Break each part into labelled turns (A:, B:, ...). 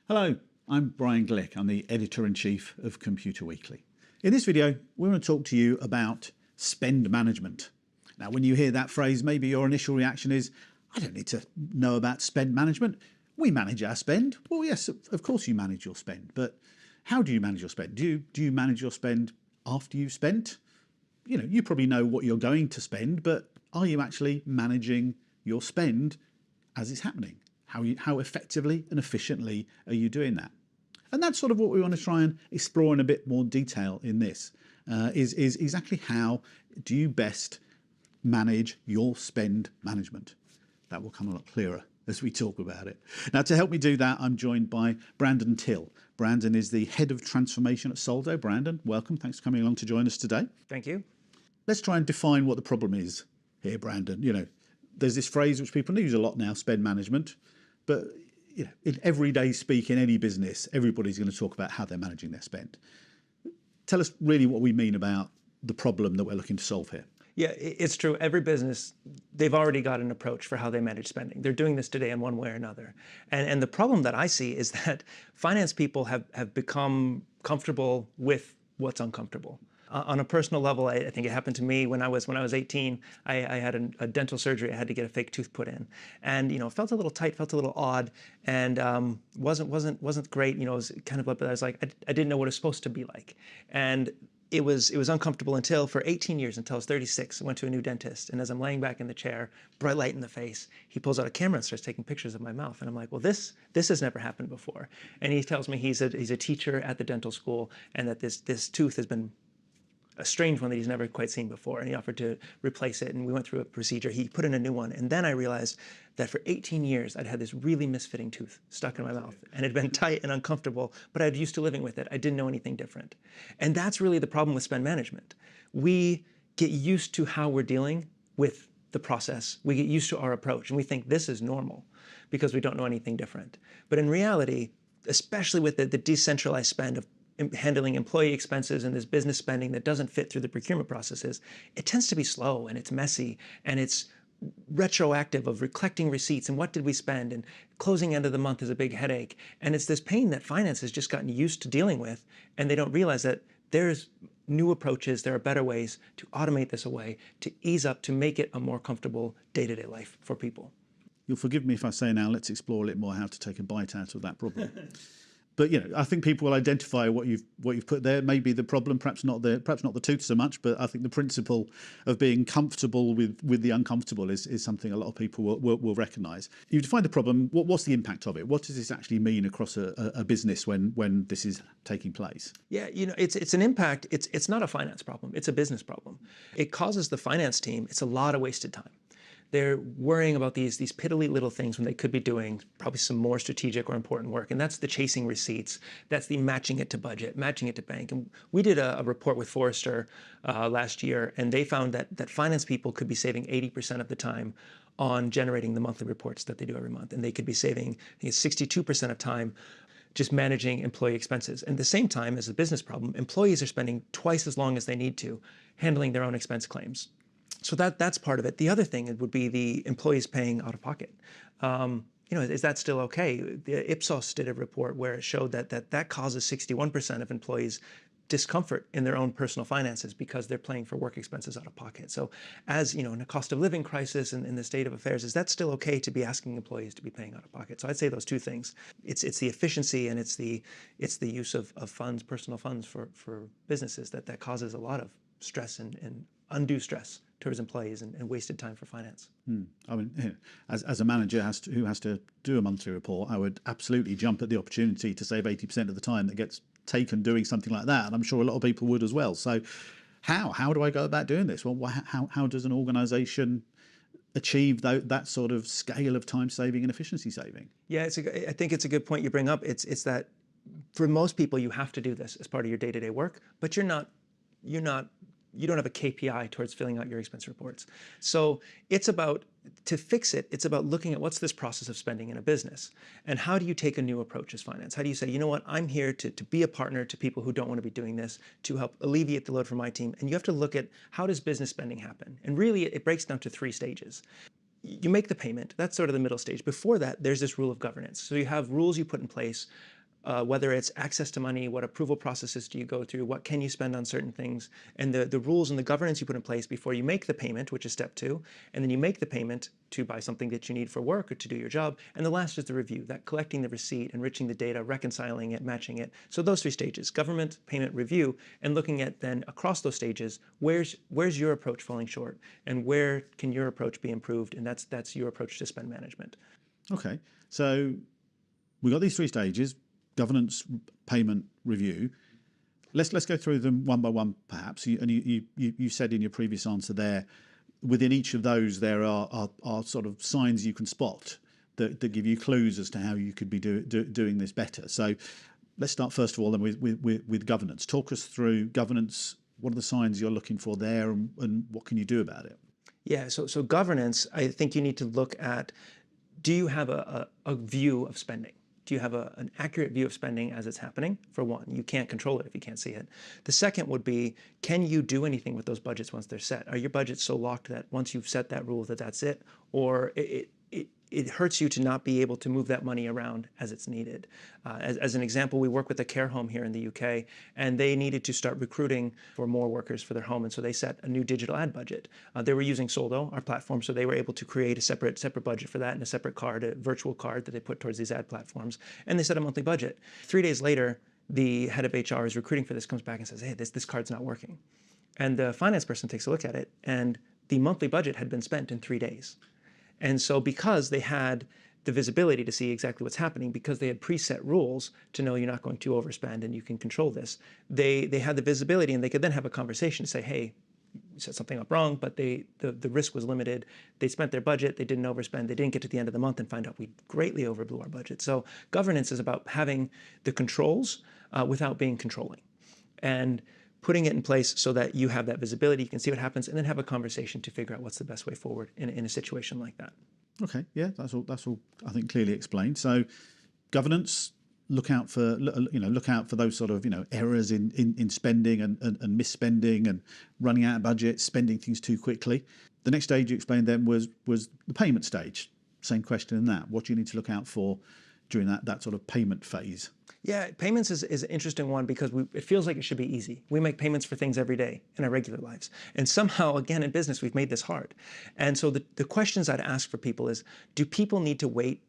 A: Hello, I'm Brian Glick. I'm the Editor-in-Chief of Computer Weekly. In this video, we want to talk to you about spend management. Now, when you hear that phrase, maybe your initial reaction is, I don't need to know about spend management. We manage our spend. Well, yes, of course you manage your spend, but how do you manage your spend? Do you manage your spend after you've spent? You probably know what you're going to spend, but are you actually managing your spend as it's happening? How effectively and efficiently are you doing that? And that's sort of what we want to try and explore in a bit more detail in this, is exactly how do you best manage your spend management. That will come a lot clearer as we talk about it. Now, to help me do that, I'm joined by Brandon Till. Brandon is the Head of Transformation at Soldo. Brandon, welcome. Thanks for coming along to join us today.
B: Thank you.
A: Let's try and define what the problem is here, Brandon. There's this phrase which people use a lot now, spend management. But in everyday speak in any business, everybody's going to talk about how they're managing their spend. Tell us really what we mean about the problem that we're looking to solve here.
B: Yeah, it's true. Every business, they've already got an approach for how they manage spending. They're doing this today in one way or another. And the problem that I see is that finance people have become comfortable with what's uncomfortable. On a personal level, I think it happened to me when I was 18. I had a dental surgery. I had to get a fake tooth put in, and it felt a little tight, felt a little odd, and wasn't great. It was kind of, but I was like, I didn't know what it was supposed to be like, and it was uncomfortable until for 18 years, until I was 36. I went to a new dentist, and as I'm laying back in the chair, bright light in the face, he pulls out a camera and starts taking pictures of my mouth, and I'm like, well, this has never happened before. And he tells me he's a teacher at the dental school, and that this tooth has been a strange one that he's never quite seen before, and he offered to replace it, and we went through a procedure. He put in a new one, and then I realized that for 18 years I'd had this really misfitting tooth stuck in my mouth, and it had been tight and uncomfortable, but I'd used to living with it. I didn't know anything different. And that's really the problem with spend management. We get used to how we're dealing with the process. We get used to our approach, and we think this is normal because we don't know anything different. But in reality, especially with the decentralized spend of handling employee expenses and this business spending that doesn't fit through the procurement processes, it tends to be slow and it's messy and it's retroactive of collecting receipts and what did we spend, and closing end of the month is a big headache. And it's this pain that finance has just gotten used to dealing with, and they don't realize that there's new approaches, there are better ways to automate this away, to ease up, to make it a more comfortable day-to-day life for people.
A: You'll forgive me if I say now, let's explore a little more how to take a bite out of that problem. But I think people will identify what you've put there. Maybe the problem, perhaps not the tooth so much, but I think the principle of being comfortable with the uncomfortable is something a lot of people will recognise. You define the problem. What's the impact of it? What does this actually mean across a business when this is taking place?
B: Yeah, it's an impact. It's not a finance problem. It's a business problem. It causes the finance team. It's a lot of wasted time. They're worrying about these piddly little things when they could be doing probably some more strategic or important work. And that's the chasing receipts. That's the matching it to budget, matching it to bank. And we did a report with Forrester last year, and they found that finance people could be saving 80% of the time on generating the monthly reports that they do every month. And they could be saving, I think it's 62% of time just managing employee expenses. And at the same time, as a business problem, employees are spending twice as long as they need to handling their own expense claims. So that's part of it. The other thing would be the employees paying out of pocket. Is that still okay? The Ipsos did a report where it showed that causes 61% of employees discomfort in their own personal finances because they're paying for work expenses out of pocket. So as in a cost of living crisis and in the state of affairs, is that still okay to be asking employees to be paying out of pocket? So I'd say those two things. It's the efficiency and it's the use of funds, personal funds for businesses that causes a lot of stress and undue stress towards employees and wasted time for finance.
A: I mean, as a manager who has to do a monthly report, I would absolutely jump at the opportunity to save 80% of the time that gets taken doing something like that, and I'm sure a lot of people would as well. So, how do I go about doing this? Well, how does an organisation achieve that sort of scale of time saving and efficiency saving?
B: Yeah, I think it's a good point you bring up. It's that for most people you have to do this as part of your day-to-day work, but you don't have a KPI towards filling out your expense reports. So to fix it, it's about looking at what's this process of spending in a business, and how do you take a new approach as finance? How do you say, you know what, I'm here to be a partner to people who don't want to be doing this, to help alleviate the load for my team. And you have to look at how does business spending happen? And really it breaks down to 3 stages. You make the payment. That's sort of the middle stage. Before that, there's this rule of governance. So you have rules you put in place whether it's access to money, what approval processes do you go through, what can you spend on certain things, and the rules and the governance you put in place before you make the payment, which is step 2, and then you make the payment to buy something that you need for work or to do your job, and the last is the review, that collecting the receipt, enriching the data, reconciling it, matching it. So those 3 stages: government, payment, review, and looking at then across those stages, where's your approach falling short, and where can your approach be improved, and that's your approach to spend management.
A: Okay, so we've got these 3 stages: governance, payment, review. Let's go through them one by one, perhaps. You said in your previous answer there, within each of those there are sort of signs you can spot that give you clues as to how you could be doing this better. So let's start first of all then with governance. Talk us through governance. What are the signs you're looking for there, and what can you do about it?
B: Yeah, so governance, I think you need to look at, do you have a view of spending? Do you have an accurate view of spending as it's happening? For one, you can't control it if you can't see it. The second would be, can you do anything with those budgets once they're set? Are your budgets so locked that once you've set that rule that's it? Or it hurts you to not be able to move that money around as it's needed. As an example, we work with a care home here in the UK, and they needed to start recruiting for more workers for their home, and so they set a new digital ad budget. They were using Soldo, our platform, so they were able to create a separate budget for that, and a separate card, a virtual card that they put towards these ad platforms, and they set a monthly budget. 3 days later, the head of HR is recruiting for this, comes back and says, hey, this card's not working. And the finance person takes a look at it, and the monthly budget had been spent in 3 days. And so because they had the visibility to see exactly what's happening, because they had preset rules to know you're not going to overspend and you can control this, they had the visibility, and they could then have a conversation to say, hey, you set something up wrong, but the risk was limited. They spent their budget, they didn't overspend, they didn't get to the end of the month and find out we greatly overblew our budget. So governance is about having the controls without being controlling, and putting it in place so that you have that visibility, you can see what happens, and then have a conversation to figure out what's the best way forward in a situation like that.
A: Okay, yeah, that's all I think clearly explained. So governance, look out for those sort of errors in spending and misspending and running out of budget, spending things too quickly. The next stage you explained then was the payment stage. Same question in that. What do you need to look out for during that sort of payment phase?
B: Yeah, payments is an interesting one because it feels like it should be easy. We make payments for things every day in our regular lives. And somehow, again, in business, we've made this hard. And so the questions I'd ask for people is, do people need to wait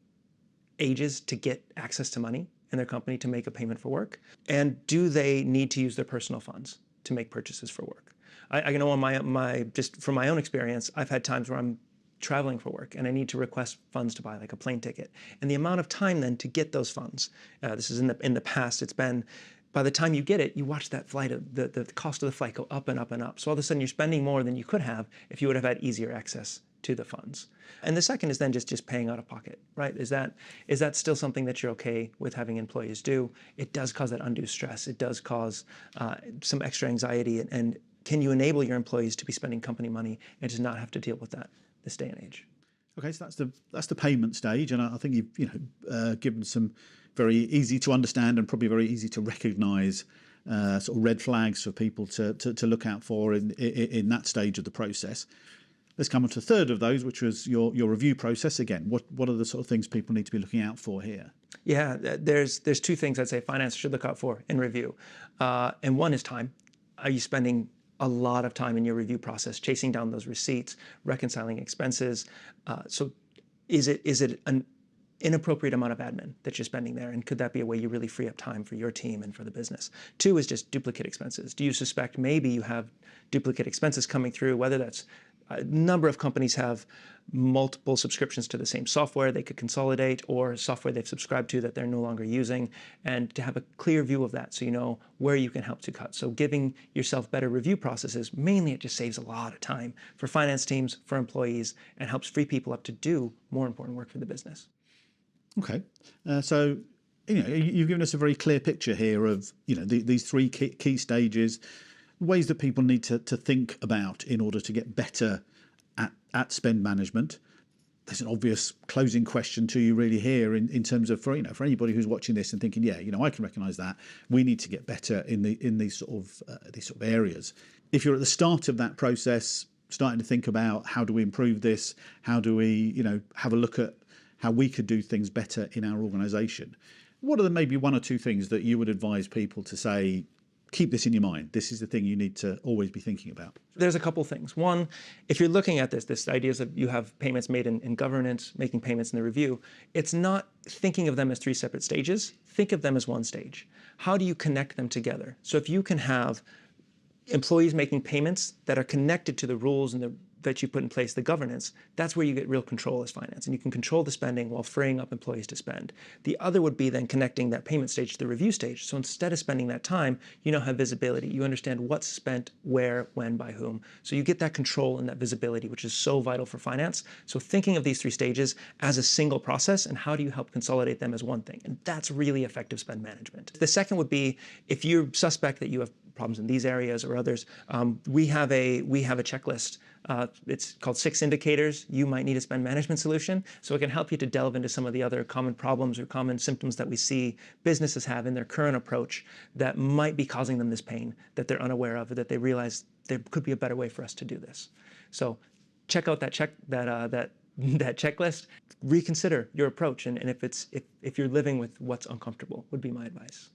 B: ages to get access to money in their company to make a payment for work? And do they need to use their personal funds to make purchases for work? I know on just from my own experience, I've had times where I'm traveling for work and I need to request funds to buy like a plane ticket, and the amount of time then to get those funds, this is in the past, it's been, by the time you get it, you watch that flight, the cost of the flight go up and up and up. So all of a sudden you're spending more than you could have if you would have had easier access to the funds. And the second is then just paying out of pocket, right? Is that still something that you're okay with having employees do? It does cause that undue stress. It does cause some extra anxiety, and can you enable your employees to be spending company money and to not have to deal with that this day and age?
A: Okay, so that's the payment stage, and I think you've given some very easy to understand and probably very easy to recognise sort of red flags for people to look out for in that stage of the process. Let's come on to the third of those, which was your review process. Again, what are the sort of things people need to be looking out for here?
B: Yeah, there's 2 things I'd say finance should look out for in review, and one is time. Are you spending a lot of time in your review process chasing down those receipts, reconciling expenses? So is it an inappropriate amount of admin that you're spending there, and could that be a way you really free up time for your team and for the business? 2 is just duplicate expenses. Do you suspect maybe you have duplicate expenses coming through, whether that's a number of companies have multiple subscriptions to the same software they could consolidate, or software they've subscribed to that they're no longer using, and to have a clear view of that so you know where you can help to cut. So giving yourself better review processes, mainly it just saves a lot of time for finance teams, for employees, and helps free people up to do more important work for the business.
A: Okay, so you've given us a very clear picture here of these 3 key stages, ways that people need to think about in order to get better at spend management. There's an obvious closing question to you really here in terms of for anybody who's watching this and thinking, I can recognise that we need to get better in these sort of areas. If you're at the start of that process, starting to think about how do we improve this, how do we have a look at how we could do things better in our organisation, what are the maybe one or two things that you would advise people to say, keep this in your mind? This is the thing you need to always be thinking about.
B: There's a couple things. One, if you're looking at this idea is that you have payments made in governance, making payments in the review, it's not thinking of them as three separate stages. Think of them as one stage. How do you connect them together? So if you can have employees making payments that are connected to the rules and that you put in place, the governance, that's where you get real control as finance. And you can control the spending while freeing up employees to spend. The other would be then connecting that payment stage to the review stage. So instead of spending that time, you now have visibility. You understand what's spent, where, when, by whom. So you get that control and that visibility, which is so vital for finance. So thinking of these three stages as a single process, and how do you help consolidate them as one thing? And that's really effective spend management. The second would be, if you suspect that you have problems in these areas or others, we have a checklist. It's called 6 indicators. You might need a spend management solution. So it can help you to delve into some of the other common problems or common symptoms that we see businesses have in their current approach that might be causing them this pain that they're unaware of, or that they realize there could be a better way for us to do this. So check out that checklist. Reconsider your approach, and if you're living with what's uncomfortable, would be my advice.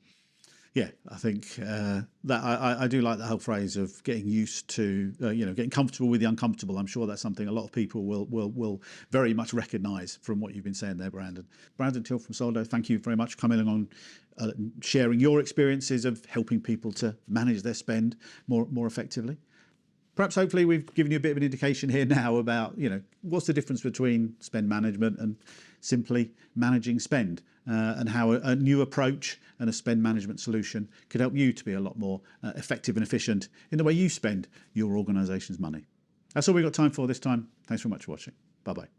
A: Yeah, I think that I do like the whole phrase of getting used to, getting comfortable with the uncomfortable. I'm sure that's something a lot of people will very much recognise from what you've been saying there, Brandon. Brandon Till from Soldo, thank you very much for coming along on sharing your experiences of helping people to manage their spend more effectively. Perhaps, hopefully, we've given you a bit of an indication here now about, what's the difference between spend management and simply managing spend, and how a new approach and a spend management solution could help you to be a lot more effective and efficient in the way you spend your organisation's money. That's all we've got time for this time. Thanks very much for watching. Bye-bye.